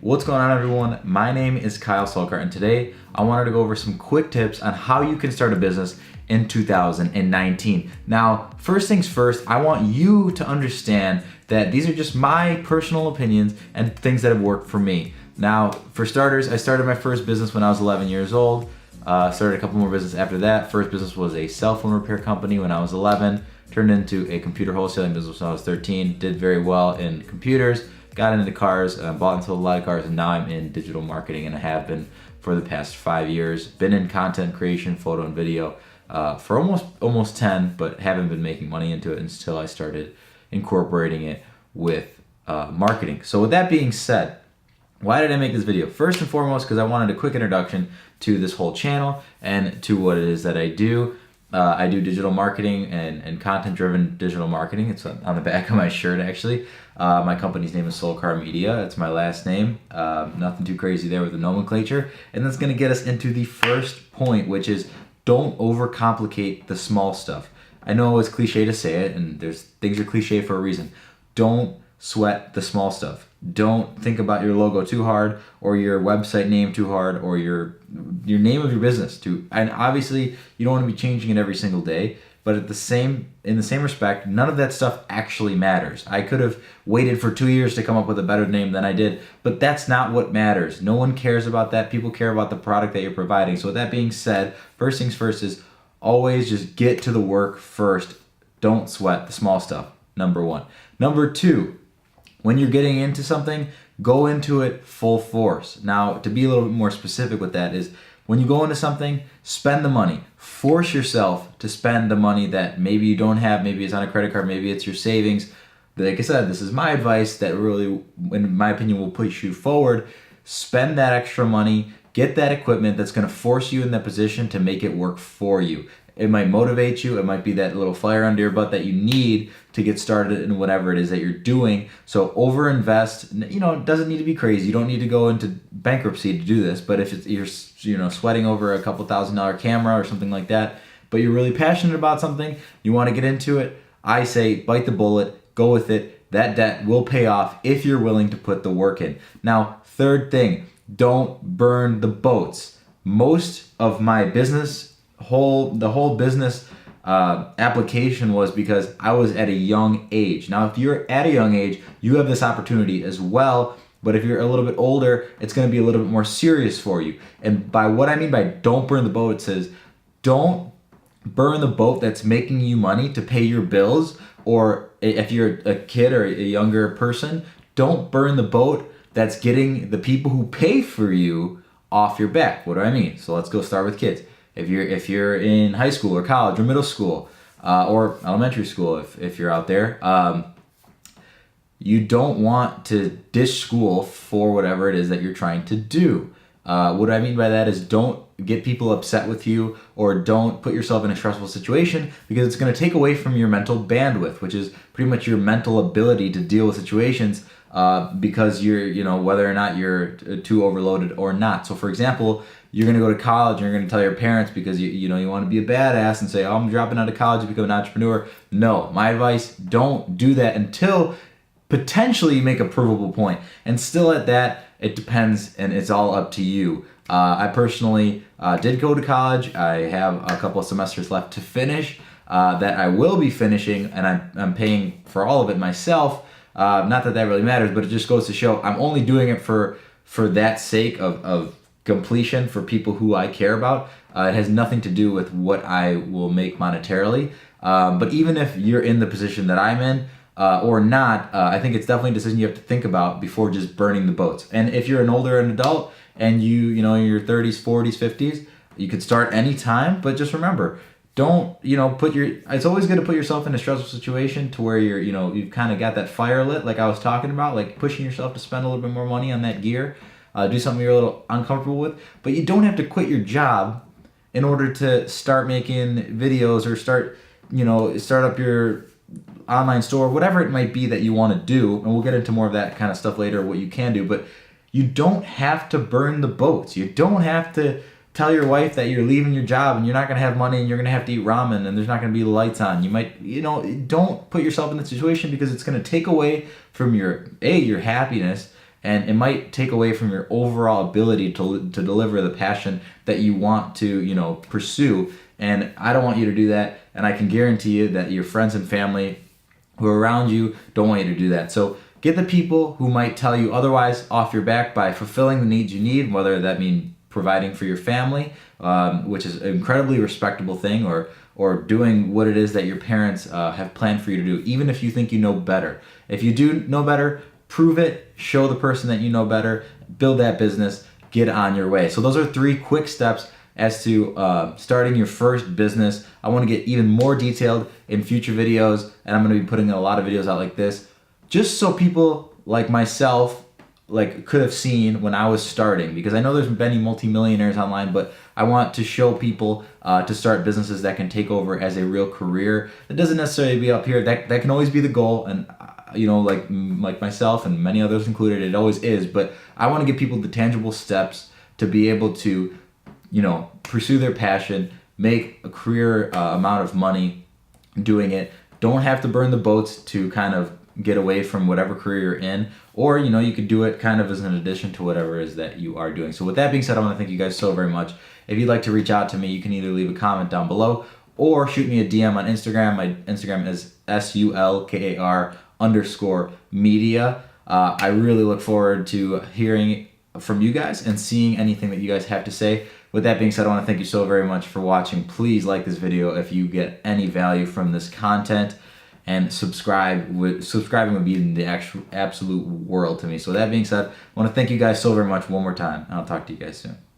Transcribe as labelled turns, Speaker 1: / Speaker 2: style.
Speaker 1: What's going on, everyone? My name is Kyle Solkart, and today I wanted to go over some quick tips on how you can start a business in 2019. Now, first things first, I want you to understand that these are just my personal opinions and things that have worked for me. Now, for starters, I started my first business when I was 11 years old. Started a couple more businesses after that. First business was a cell phone repair company when I was 11. Turned into a computer wholesaling business when I was 13. Did very well in computers. Got into cars, bought into a lot of cars, and now I'm in digital marketing, and I have been for the past 5 years. Been in content creation, photo and video for almost 10, but haven't been making money into it until I started incorporating it with marketing. So with that being said, why did I make this video? First and foremost, because I wanted a quick introduction to this whole channel and to what it is that I do. I do digital marketing and content-driven digital marketing. It's on the back of my shirt, actually. My company's name is Solkart Media. It's my last name. Nothing too crazy there with the nomenclature. And that's going to get us into the first point, which is don't overcomplicate the small stuff. I know it's cliche to say it, and things are cliche for a reason. Don't sweat the small stuff. Don't think about your logo too hard, or your website name too hard, or your name of your business too. And obviously, you don't want to be changing it every single day. But in the same respect, none of that stuff actually matters. I could have waited for 2 years to come up with a better name than I did, but that's not what matters. No one cares about that. People care about the product that you're providing. So with that being said, first things first is always just get to the work first. Don't sweat the small stuff, number one. Number two, when you're getting into something, go into it full force. Now, to be a little bit more specific with that is, when you go into something, spend the money. Force yourself to spend the money that maybe you don't have. Maybe it's on a credit card, maybe it's your savings. Like I said, this is my advice that really, in my opinion, will push you forward. Spend that extra money, get that equipment that's gonna force you in that position to make it work for you. It might motivate you. It might be that little fire under your butt that you need to get started in whatever it is that you're doing. So overinvest. It doesn't need to be crazy. You don't need to go into bankruptcy to do this. But if you're sweating over a couple $1,000 camera or something like that, but you're really passionate about something, you want to get into it, I say bite the bullet, go with it. That debt will pay off if you're willing to put the work in. Now, third thing, don't burn the boats. Most of my business, the whole business application was because I was at a young age. Now, if you're at a young age, you have this opportunity as well. But if you're a little bit older, it's going to be a little bit more serious for you. And by what I mean by don't burn the boats is don't burn the boat that's making you money to pay your bills. Or if you're a kid or a younger person, don't burn the boat that's getting the people who pay for you off your back. What do I mean? So let's go start with kids. If you're in high school or college or middle school or elementary school, if you're out there, you don't want to ditch school for whatever it is that you're trying to do. What I mean by that is don't get people upset with you, or don't put yourself in a stressful situation, because it's going to take away from your mental bandwidth, which is pretty much your mental ability to deal with situations, because whether or not you're too overloaded or not. So for example, you're going to go to college and you're going to tell your parents because you want to be a badass and say, oh, I'm dropping out of college to become an entrepreneur. No, my advice, don't do that until potentially you make a provable point. And still at that, it depends, and it's all up to you. I personally did go to college. I have a couple of semesters left to finish that I will be finishing, and I'm paying for all of it myself. Not that really matters, but it just goes to show I'm only doing it for that sake of completion, for people who I care about. It has nothing to do with what I will make monetarily. But even if you're in the position that I'm in or not, I think it's definitely a decision you have to think about before just burning the boats. And if you're an adult and in your 30s, 40s, 50s, you could start anytime. But just remember, don't it's always good to put yourself in a stressful situation to where you've kind of got that fire lit, like I was talking about, like pushing yourself to spend a little bit more money on that gear. Do something you're a little uncomfortable with, but you don't have to quit your job in order to start making videos or start up your online store, whatever it might be that you want to do. And we'll get into more of that kind of stuff later, what you can do, but you don't have to burn the boats. You don't have to tell your wife that you're leaving your job and you're not going to have money and you're going to have to eat ramen and there's not going to be lights on. You might, don't put yourself in that situation, because it's going to take away from your happiness, and it might take away from your overall ability to deliver the passion that you want to, pursue. And I don't want you to do that, and I can guarantee you that your friends and family who are around you don't want you to do that. So get the people who might tell you otherwise off your back by fulfilling the needs you need, whether that means providing for your family, which is an incredibly respectable thing, or doing what it is that your parents have planned for you to do, even if you think you know better. If you do know better, prove it, show the person that you know better, build that business, get on your way. So those are 3 quick steps as to starting your first business. I want to get even more detailed in future videos, and I'm going to be putting a lot of videos out like this, just so people like myself could have seen when I was starting, because I know there's many multimillionaires online, but I want to show people to start businesses that can take over as a real career. That doesn't necessarily be up here. That can always be the goal, and like myself and many others included, it always is. But I want to give people the tangible steps to be able to, pursue their passion, make a career amount of money doing it. Don't have to burn the boats to kind of get away from whatever career you're in, or you could do it kind of as an addition to whatever it is that you are doing. So with that being said, I want to thank you guys so very much. If you'd like to reach out to me, you can either leave a comment down below or shoot me a DM on Instagram. My Instagram is SULKAR_media. I really look forward to hearing from you guys and seeing anything that you guys have to say. With that being said, I want to thank you so very much for watching. Please like this video if you get any value from this content, and subscribing would be the absolute world to me. So with that being said, I want to thank you guys so very much one more time, and I'll talk to you guys soon.